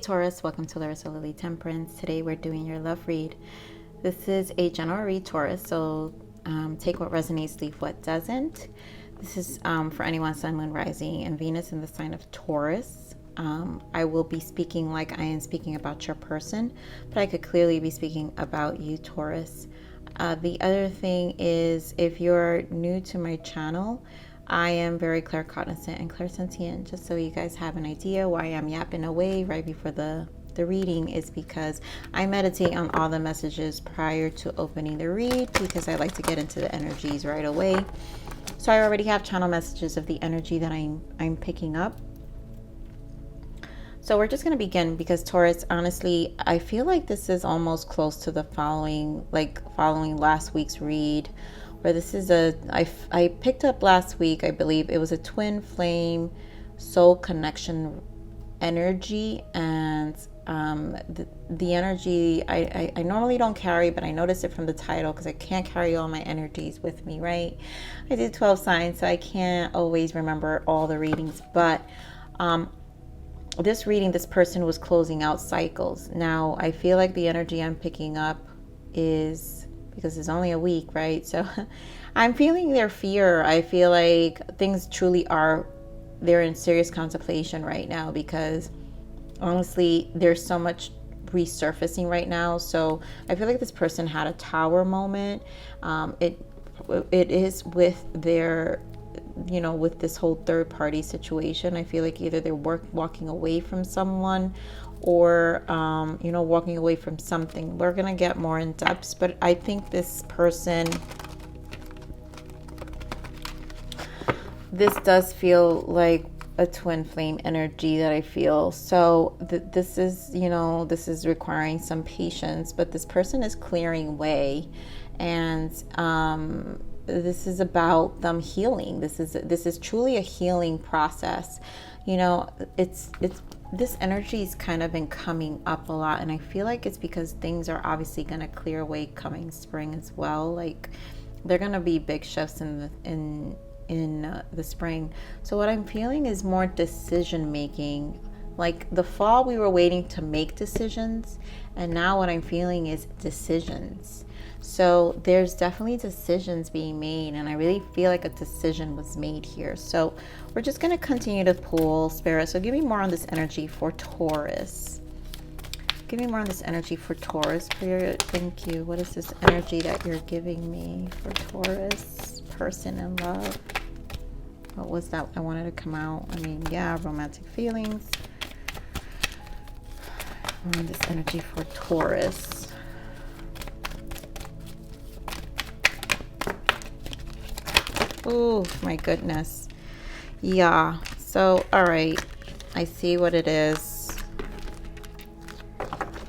Taurus, welcome to Larissa Lily Temperance. Today we're doing your love read. This is a general read, Taurus, so take what resonates, leave what doesn't. This is for anyone, Sun, Moon, Rising, and Venus in the sign of Taurus. I will be speaking like I am speaking about your person, but I could clearly be speaking about you, Taurus. The other thing is, if you're new to my channel, I am very claircognizant and clairsentient. Just so you guys have an idea why I'm yapping away right before the reading is because I meditate on all the messages prior to opening the read, because I like to get into the energies right away. So I already have channel messages of the energy that I'm picking up. So we're just going to begin because Taurus, honestly, I feel like this is almost close to the following last week's read, where this is I picked up last week, I believe it was a twin flame soul connection energy, and the energy I normally don't carry, but I noticed it from the title because I can't carry all my energies with me, right? I did 12 signs, so I can't always remember all the readings, but this reading, this person was closing out cycles. Now I feel like the energy I'm picking up is, because it's only a week, right? So I'm feeling their fear. I feel like things truly they're in serious contemplation right now, because honestly, there's so much resurfacing right now. So I feel like this person had a tower moment. It is with their, with this whole third party situation. I feel like either they're walking away from someone, or walking away from something. We're gonna get more in depth, but I think this does feel like a twin flame energy that I feel. So this is requiring some patience, but this person is clearing way, and this is about them healing. This is truly a healing process. This energy has kind of been coming up a lot, and I feel like it's because things are obviously going to clear away coming spring as well. Like, they're going to be big shifts in the spring. So what I'm feeling is more decision making. Like the fall, we were waiting to make decisions, and now what I'm feeling is decisions. So there's definitely decisions being made, and I really feel like a decision was made here. So we're just going to continue to pull, Spirit. So give me more on this energy for Taurus. Give me more on this energy for Taurus, period. Thank you. What is this energy that you're giving me for Taurus? Person in love. What was that I wanted to come out? I mean, yeah, romantic feelings. On this energy for Taurus. Oh my goodness. Yeah. So, all right. I see what it is.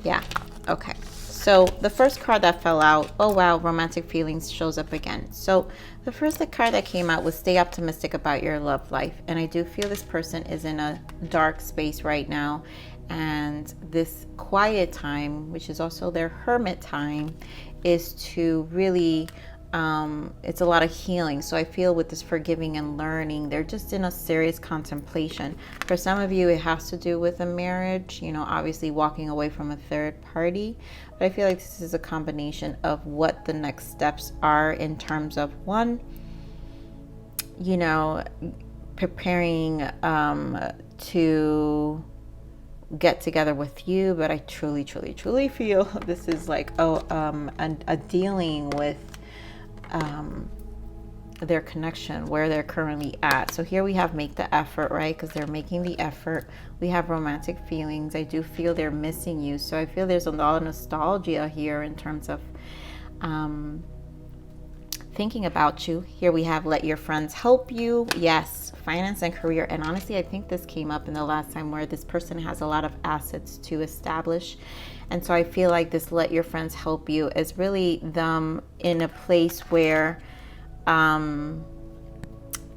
Yeah. Okay. So the first card that fell out, oh wow, romantic feelings shows up again. So the first card that came out was stay optimistic about your love life. And I do feel this person is in a dark space right now. And this quiet time, which is also their hermit time, is to really, it's a lot of healing. So I feel with this forgiving and learning, they're just in a serious contemplation. For some of you, it has to do with a marriage, obviously walking away from a third party. But I feel like this is a combination of what the next steps are in terms of one, preparing to get together with you. But I truly, truly, truly feel this is like a dealing with their connection, where they're currently at. So here we have make the effort, right? Because they're making the effort. We have romantic feelings. I do feel they're missing you. So I feel there's a lot of nostalgia here in terms of thinking about you. Here we have let your friends help you. Yes, finance and career. And honestly, I think this came up in the last time, where this person has a lot of assets to establish. And so I feel like this let your friends help you is really them in a place where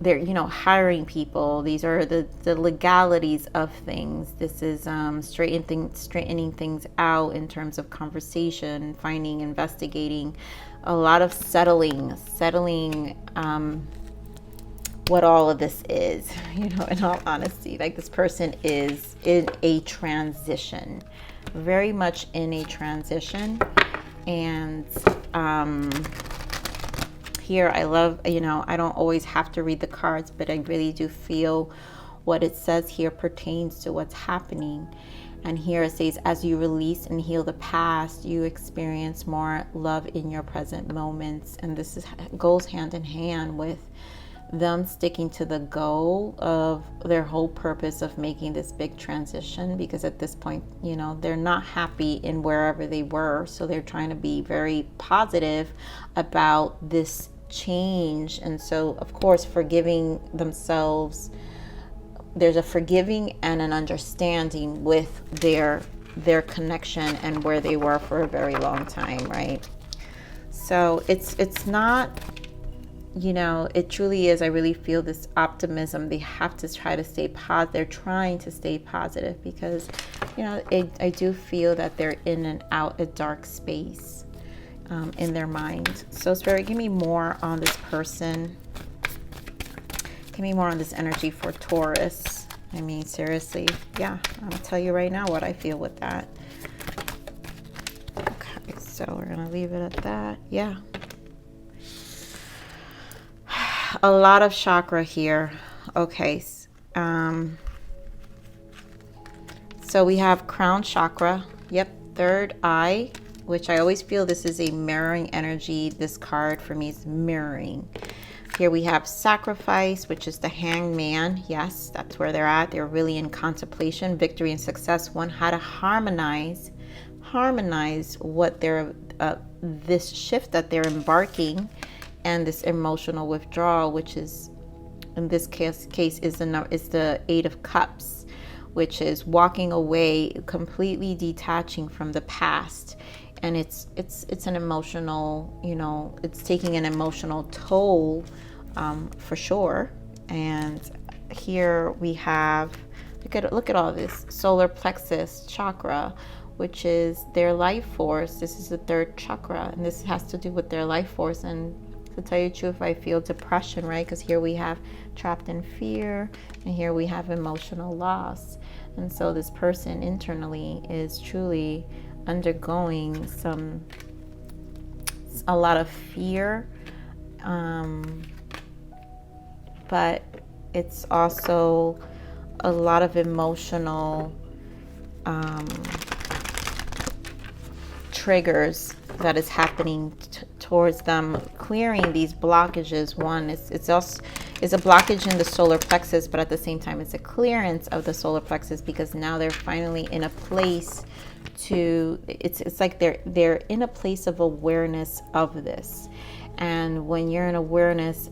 they're hiring people. These are the legalities of things. This is straightening things out in terms of conversation, finding, investigating, a lot of settling what all of this is, you know, in all honesty. Like, this person is in a transition, very much in a transition. And here I love, you know, I don't always have to read the cards, but I really do feel what it says here pertains to what's happening. And here it says, as you release and heal the past, you experience more love in your present moments. And this goes hand in hand with them sticking to the goal of their whole purpose of making this big transition, because at this point, you know, they're not happy in wherever they were. So they're trying to be very positive about this change. And so, of course, forgiving themselves, there's a forgiving and an understanding with their connection and where they were for a very long time, right? So it's not, you know, it truly is. I really feel this optimism. They have to try to stay positive. They're trying to stay positive because, you know, I do feel that they're in and out a dark space in their mind. So Spirit, give me more on this person. Give me more on this energy for Taurus. I mean, seriously. Yeah, I'm going to tell you right now what I feel with that. Okay, so we're going to leave it at that. Yeah. A lot of chakra here. Okay. So we have crown chakra. Yep. Third eye, which I always feel this is a mirroring energy. This card for me is mirroring. Here we have sacrifice, which is the hanged man. Yes, that's where they're at. They're really in contemplation, victory and success. One, how to harmonize what they're, this shift that they're embarking, and this emotional withdrawal, which is, in this case is the Eight of Cups, which is walking away, completely detaching from the past. And it's an emotional, you know, it's taking an emotional toll, for sure. And here we have, look at all this solar plexus chakra, which is their life force. This is the third chakra, and this has to do with their life force. And to tell you the truth, I feel depression, right? Because here we have trapped in fear, and here we have emotional loss. And so this person internally is truly undergoing a lot of fear, but it's also a lot of emotional triggers that is happening towards them, clearing these blockages. One it's also is a blockage in the solar plexus, but at the same time it's a clearance of the solar plexus, because now they're finally in a place to, it's like they're in a place of awareness of this. And when you're in awareness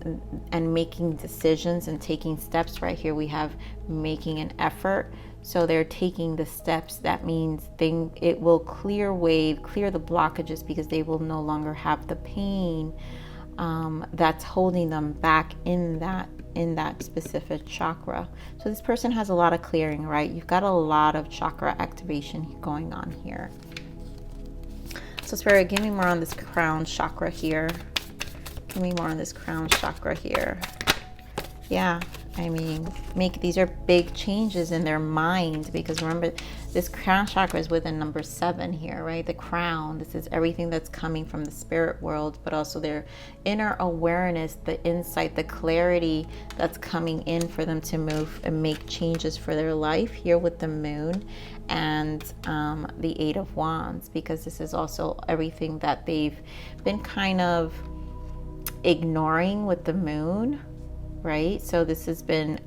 and making decisions and taking steps, right here we have making an effort. So they're taking the steps. That means it will clear the blockages, because they will no longer have the pain that's holding them back in that specific chakra. So this person has a lot of clearing, right? You've got a lot of chakra activation going on here. So Spirit, give me more on this crown chakra here. Give me more on this crown chakra here. Yeah, I mean, these are big changes in their mind, because remember, this crown chakra is within number 7 here, right? The crown, this is everything that's coming from the spirit world, but also their inner awareness, the insight, the clarity that's coming in for them to move and make changes for their life here with the moon and the Eight of Wands, because this is also everything that they've been kind of ignoring with the moon, right? So this has been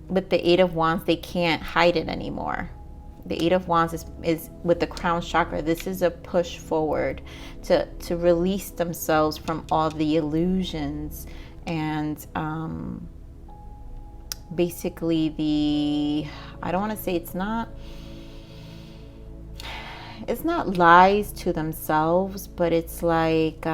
with the Eight of Wands, they can't hide it anymore. The Eight of Wands is with the crown chakra. This is a push forward to release themselves from all the illusions and basically I don't want to say it's not lies to themselves, but it's like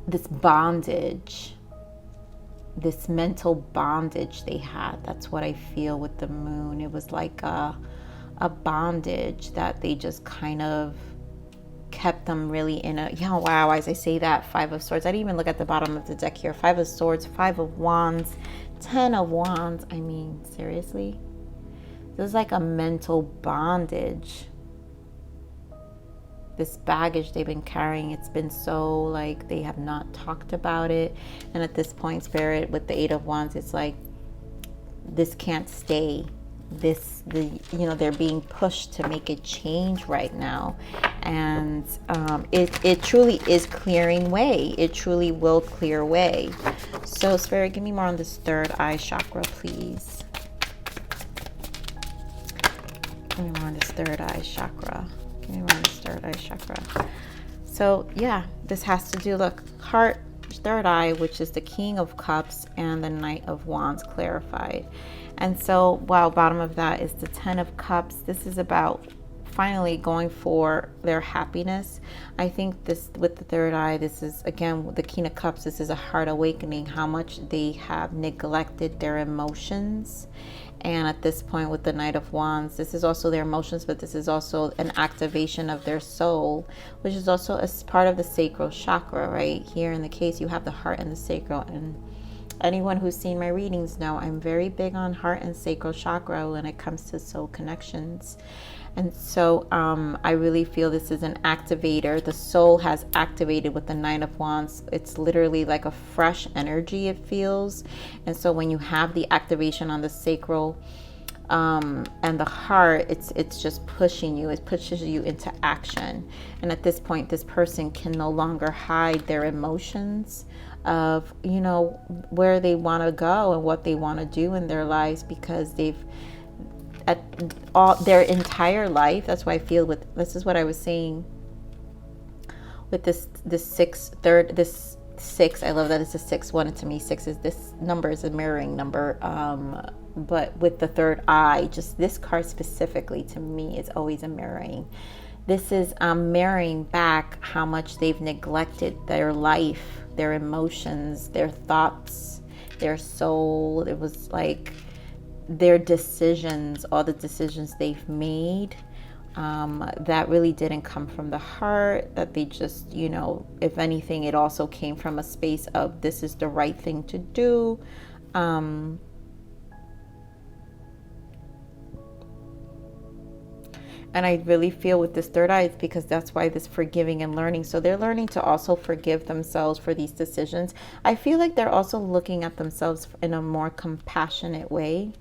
this bondage this mental bondage they had. That's what I feel with the moon. It was like a bondage that they just kind of kept them really in a, yeah, wow, as I say that, Five of Swords. I didn't even look at the bottom of the deck here. Five of Swords, Five of Wands, Ten of Wands. I mean, seriously? This is like a mental bondage. This baggage they've been carrying, it's been so like they have not talked about it. And at this point, Spirit, with the Eight of Wands, it's like this can't stay. They're being pushed to make a change right now. And it truly is clearing way. It truly will clear way. So Spirit, give me more on this third eye chakra, please. Give me more on this third eye chakra. Give me more on this third eye chakra. So yeah, this has to do, look, heart, third eye, which is the King of Cups, and the Knight of Wands clarified. And so, wow, bottom of that is the Ten of Cups. This is about finally going for their happiness. I think this, with the third eye, this is, again, the King of Cups, this is a heart awakening, how much they have neglected their emotions. And at this point with the Knight of Wands, this is also their emotions, but this is also an activation of their soul, which is also a part of the sacral chakra, right? Here in the case, you have the heart and the sacral. And anyone who's seen my readings know I'm very big on heart and sacral chakra when it comes to soul connections. And so I really feel this is an activator. The soul has activated with the Nine of Wands. It's literally like a fresh energy, it feels. And so when you have the activation on the sacral and the heart, it's just pushing you. It pushes you into action. And at this point, this person can no longer hide their emotions of, you know, where they want to go and what they want to do in their lives, because they've, at all their entire life, that's why I feel with, this is what I was saying with this six, I love that it's a 6-1. To me, 6 is, this number is a mirroring number, but with the third eye, just this card specifically, to me, is always a mirroring. This is mirroring back how much they've neglected their life, their emotions, their thoughts, their soul. It was like their decisions, all the decisions they've made, that really didn't come from the heart, that they just, you know, if anything, it also came from a space of, this is the right thing to do. And I really feel with this third eye, it's because that's why this forgiving and learning. So they're learning to also forgive themselves for these decisions. I feel like they're also looking at themselves in a more compassionate way.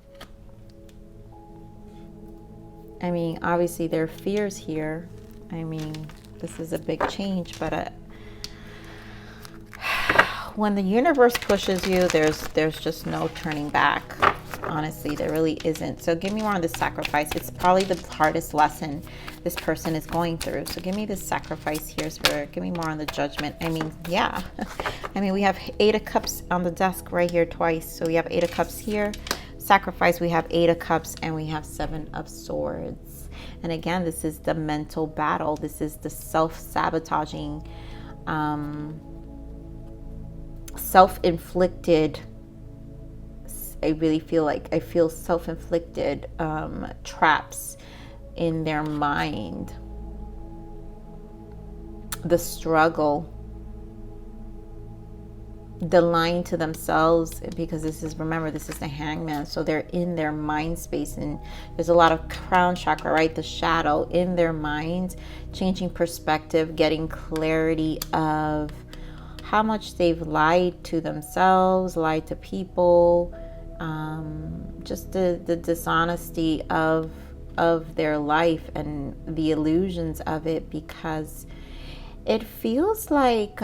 I mean, obviously there are fears here. I mean, this is a big change, but when the universe pushes you, there's just no turning back. Honestly, there really isn't. So give me more on the sacrifice. It's probably the hardest lesson this person is going through. So give me the sacrifice here, Spirit. Give me more on the judgment. I mean, yeah. I mean, we have 8 of Cups on the desk right here twice. So we have 8 of Cups here. Sacrifice, we have 8 of Cups, and we have 7 of Swords. And again, this is the mental battle. This is the self-sabotaging, self-inflicted, I really feel like, I feel self-inflicted traps in their mind. The struggle, the lying to themselves, because this is, remember, this is the Hangman, so they're in their mind space, and there's a lot of crown chakra, right? The shadow in their mind, changing perspective, getting clarity of how much they've lied to themselves, lied to people, just the dishonesty of their life and the illusions of it, because it feels like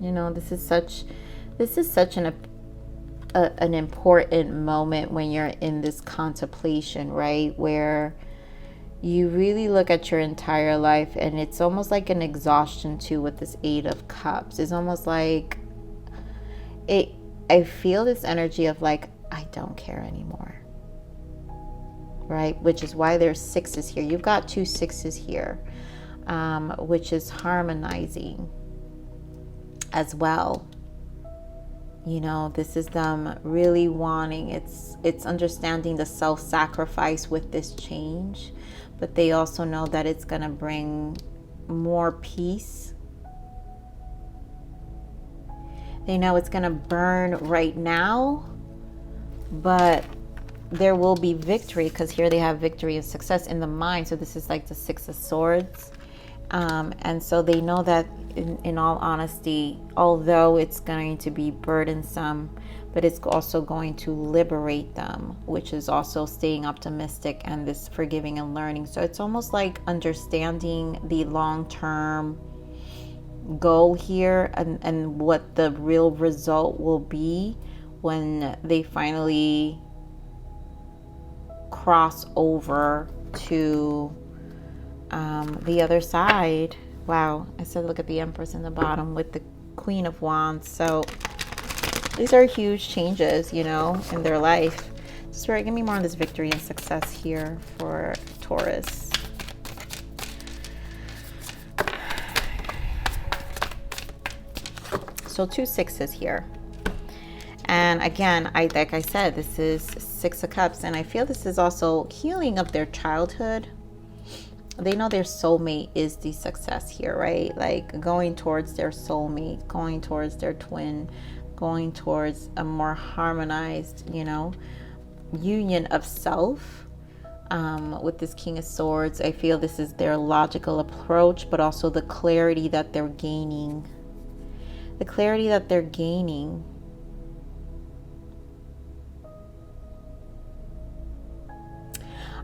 you know, this is such an important moment when you're in this contemplation, right? Where you really look at your entire life, and it's almost like an exhaustion too with this 8 of Cups. It's almost like I feel this energy of like, I don't care anymore, right? Which is why there's 6s here. You've got 2 6s here, which is harmonizing. as well. You know, this is them really wanting, it's understanding the self-sacrifice with this change, but they also know that it's going to bring more peace. They know it's going to burn right now, but there will be victory, because here they have victory and success in the mind. So this is like the Six of Swords. And so they know that in all honesty, although it's going to be burdensome, but it's also going to liberate them, which is also staying optimistic and this forgiving and learning. So it's almost like understanding the long-term goal here, and what the real result will be when they finally cross over to the other side. Wow, I said look at the Empress in the bottom with the Queen of Wands. So these are huge changes, you know, in their life. Spirit, give me more on this victory and success here for Taurus. So 2 sixes here. And again, like I said, this is Six of Cups, and I feel this is also healing of their childhood. They know their soulmate is the success here, right? Like going towards their soulmate, going towards their twin, going towards a more harmonized, you know, union of self. With this King of Swords, I feel this is their logical approach, but also the clarity that they're gaining. The clarity that they're gaining.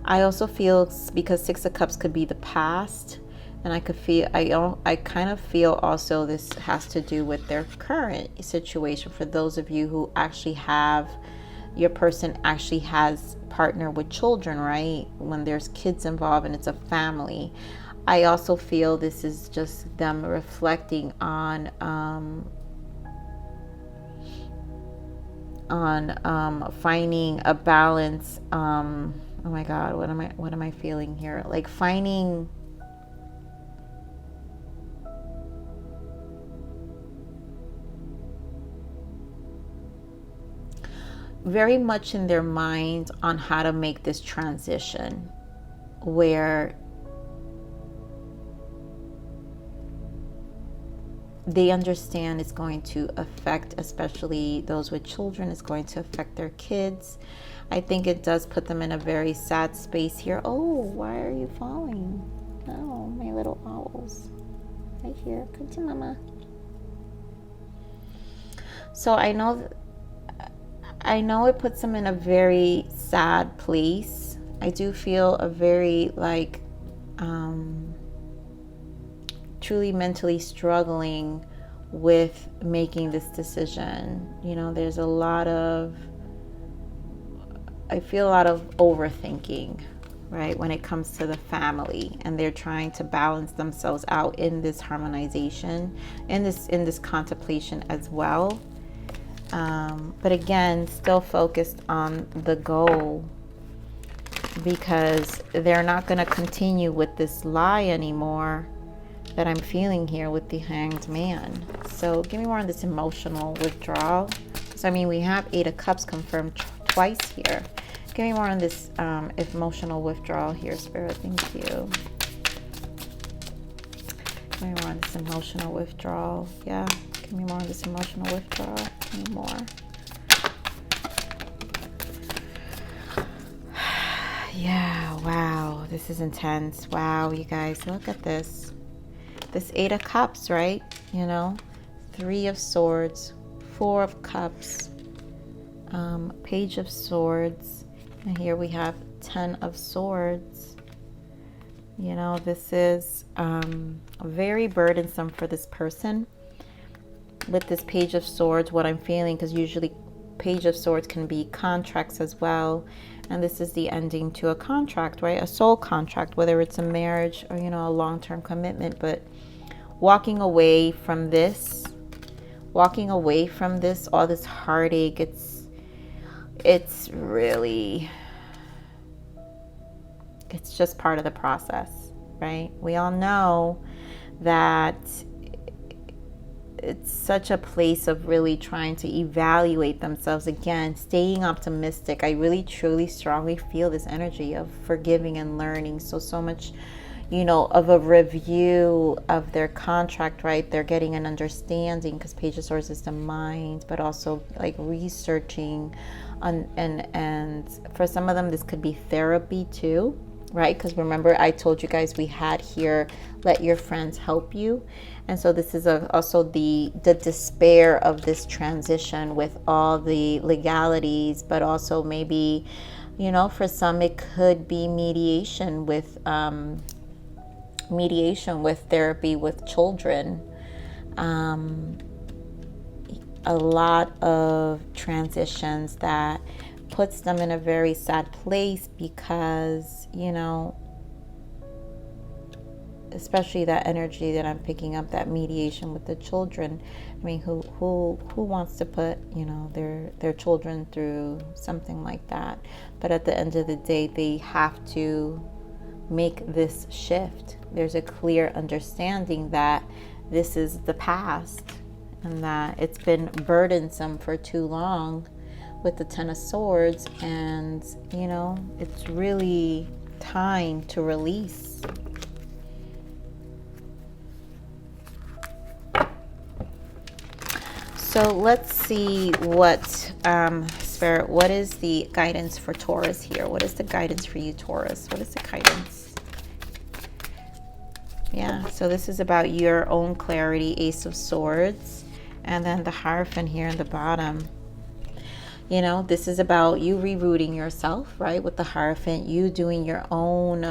I also feel, because Six of Cups could be the past, and I kind of feel also this has to do with their current situation. For those of you who actually have, your person actually has partner with children, right? When there's kids involved and it's a family. I also feel this is just them reflecting on finding a balance. Oh my God, what am I feeling here? Like finding very much in their mind on how to make this transition, where they understand it's going to affect, especially those with children, it's going to affect their kids. I think it does put them in a very sad space here. Oh, why are you falling? Oh, my little owls. Right here. Come to mama. So I know it puts them in a very sad place. I do feel a very like truly mentally struggling with making this decision. You know, there's I feel a lot of overthinking, right, when it comes to the family, and they're trying to balance themselves out in this harmonization, in this contemplation as well. But again, still focused on the goal, because they're not going to continue with this lie anymore that I'm feeling here with the Hanged Man. So give me more on this emotional withdrawal. So I mean, we have 8 of Cups confirmed twice here. Give me more on this emotional withdrawal here, Spirit. Thank you. Give me more on this emotional withdrawal. Yeah, give me more on this emotional withdrawal. Give me more. Yeah, wow, this is intense. Wow, you guys, look at this. This 8 of Cups, right? You know, 3 of Swords, 4 of Cups, Page of Swords, and here we have 10 of Swords. You know, this is very burdensome for this person. With this Page of Swords, what I'm feeling, because usually Page of Swords can be contracts as well, and this is the ending to a contract, right? A soul contract, whether it's a marriage or, you know, a long-term commitment. But walking away from this, all this heartache, it's really, it's just part of the process, right? We all know that it's such a place of really trying to evaluate themselves again, staying optimistic. I really truly strongly feel this energy of forgiving and learning. So much, you know, of a review of their contract, right? They're getting an understanding, because Page of Swords is the mind, but also like researching on, and for some of them this could be therapy too, right? Because remember, I told you guys we had here, let your friends help you. And so this is also the despair of this transition with all the legalities, but also maybe, you know, for some it could be mediation with therapy with children. A lot of transitions that puts them in a very sad place, because, you know, especially that energy that I'm picking up, that mediation with the children. I mean, who wants to put, you know, their children through something like that? But at the end of the day, they have to make this shift. There's a clear understanding that this is the past, and that it's been burdensome for too long with the Ten of Swords, and, you know, it's really time to release. So let's see what, Spirit, what is the guidance for Taurus here? What is the guidance for you, Taurus? What is the guidance? Yeah, so this is about your own clarity, Ace of Swords, and then the Hierophant here in the bottom. You know, this is about you rerouting yourself, right? With the Hierophant, you doing your own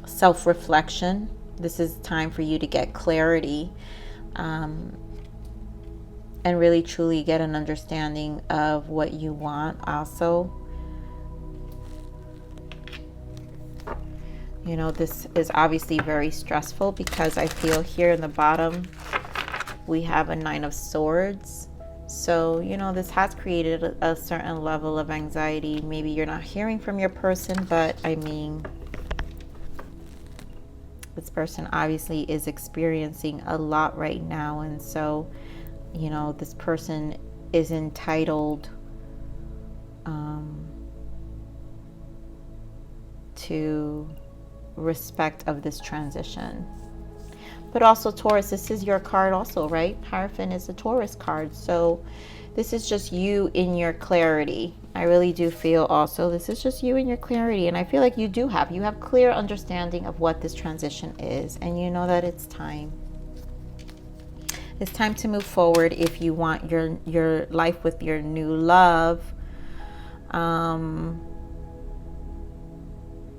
self-reflection. This is time for you to get clarity, and really truly get an understanding of what you want also. You know, this is obviously very stressful, because I feel here in the bottom we have a Nine of Swords. So, you know, this has created a certain level of anxiety. Maybe you're not hearing from your person, but I mean, this person obviously is experiencing a lot right now. And so, you know, this person is entitled to respect of this transition. But also, Taurus, this is your card also, right? Hierophant is a Taurus card. So this is just you in your clarity. I really do feel also this is just you in your clarity. And I feel like you have clear understanding of what this transition is. And you know that it's time. It's time to move forward if you want your life with your new love.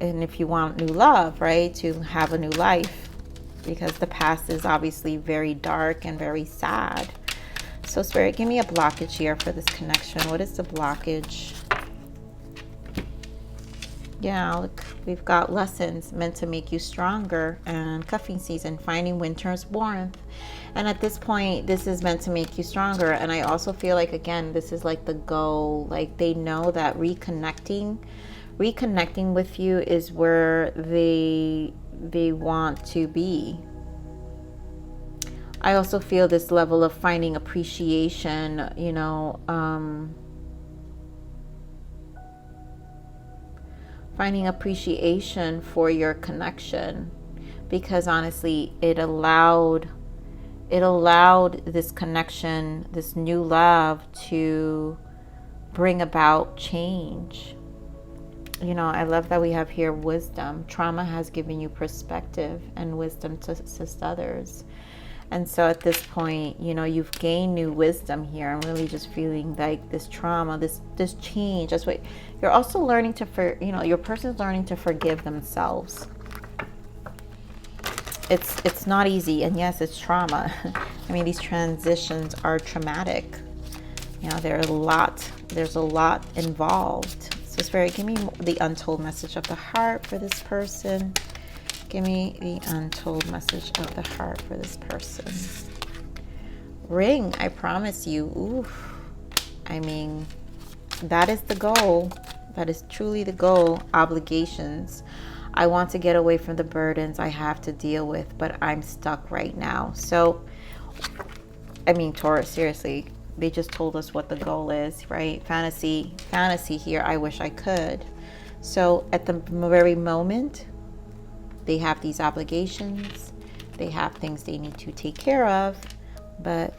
And if you want new love, right, to have a new life, because the past is obviously very dark and very sad. So Spirit, give me a blockage here for this connection. What is the blockage? Yeah, look, we've got lessons meant to make you stronger, and cuffing season, finding winter's warmth. And at this point, this is meant to make you stronger. And I also feel like, again, this is like the goal. Like, they know that reconnecting with you is where they want to be. I also feel this level of finding appreciation, you know, finding appreciation for your connection, because honestly, it allowed this connection, this new love, to bring about change. You know, I love that we have here wisdom. Trauma has given you perspective and wisdom to assist others. And so at this point, you know, you've gained new wisdom here. I'm really just feeling like this trauma, this change. That's what you're also learning to, you know, your person's learning to forgive themselves. It's not easy, and yes, it's trauma. I mean, these transitions are traumatic. You know, there's a lot involved. So Spirit, give me the untold message of the heart for this person. Give me the untold message of the heart for this person. Ring, I promise you. Oof. I mean, that is the goal. That is truly the goal. Obligations. I want to get away from the burdens I have to deal with, but I'm stuck right now. So, I mean, Taurus, seriously, they just told us what the goal is, right? Fantasy here. I wish I could. So at the very moment, they have these obligations. They have things they need to take care of, but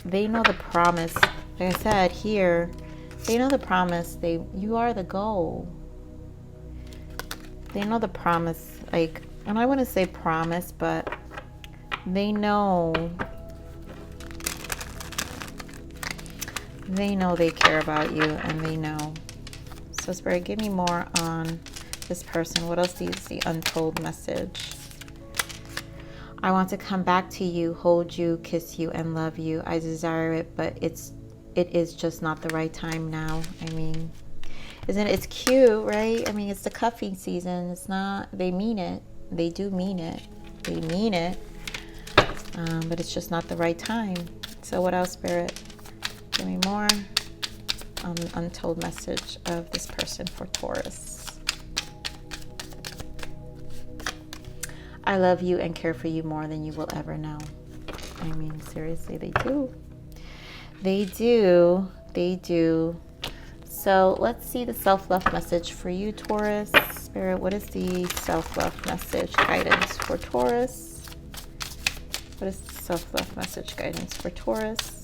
they know the promise. Like I said here, they know the promise. You are the goal. They know the promise, like, and I wouldn't say promise, but they know they care about you, and they know. So Spirit, give me more on this person. What else is the untold message? I want to come back to you, hold you, kiss you, and love you. I desire it, but it is just not the right time now. I mean, isn't it? It's cute, right? I mean, it's the cuffing season. It's not, they mean it. They do mean it. They mean it. But it's just not the right time. So what else, Spirit? Give me more on the untold message of this person for Taurus. I love you and care for you more than you will ever know. I mean, seriously, they do. They do. They do. So let's see the self-love message for you, Taurus. Spirit, what is the self-love message guidance for Taurus? What is the self-love message guidance for Taurus?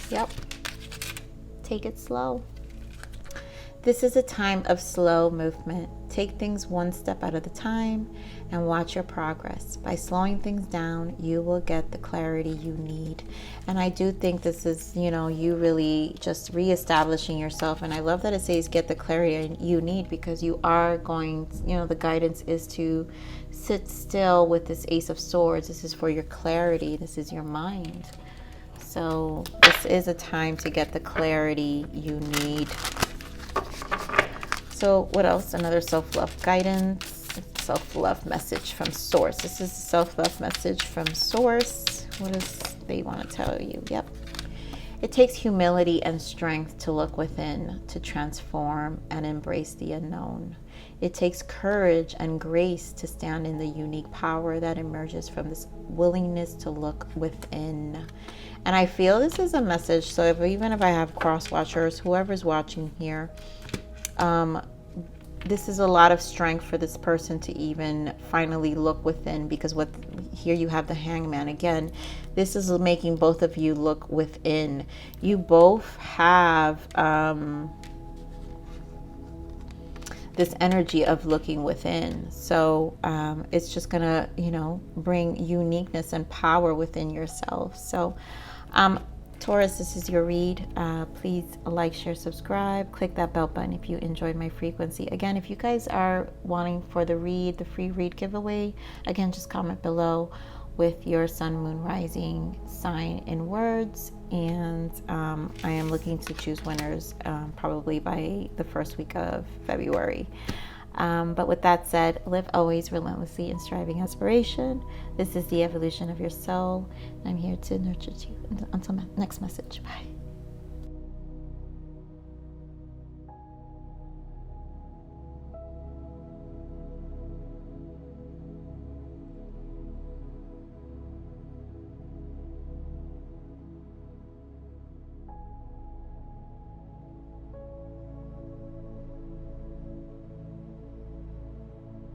Yep. Take it slow. This is a time of slow movement. Take things one step at a time and watch your progress. By slowing things down, you will get the clarity you need. And I do think this is, you really just reestablishing yourself. And I love that it says get the clarity you need, because you are going, the guidance is to sit still with this Ace of Swords. This is for your clarity. This is your mind. So this is a time to get the clarity you need. So what else? Another self-love guidance, self-love message from Source. This is a self-love message from Source. What does they want to tell you? Yep. It takes humility and strength to look within, to transform and embrace the unknown. It takes courage and grace to stand in the unique power that emerges from this willingness to look within. And I feel this is a message. So even if I have cross watchers, whoever's watching here, this is a lot of strength for this person to even finally look within, because here you have the Hangman again. This is making both of you look within. You both have this energy of looking within. So it's just gonna, bring uniqueness and power within yourself. So Taurus, this is your read. Please like, share, subscribe. Click that bell button if you enjoyed my frequency. Again, if you guys are wanting for the free read giveaway, again, just comment below with your sun, moon, rising sign in words. And I am looking to choose winners probably by the first week of February. But with that said, live always relentlessly in striving aspiration. This is the evolution of your soul. I'm here to nurture you. Until next message. Bye.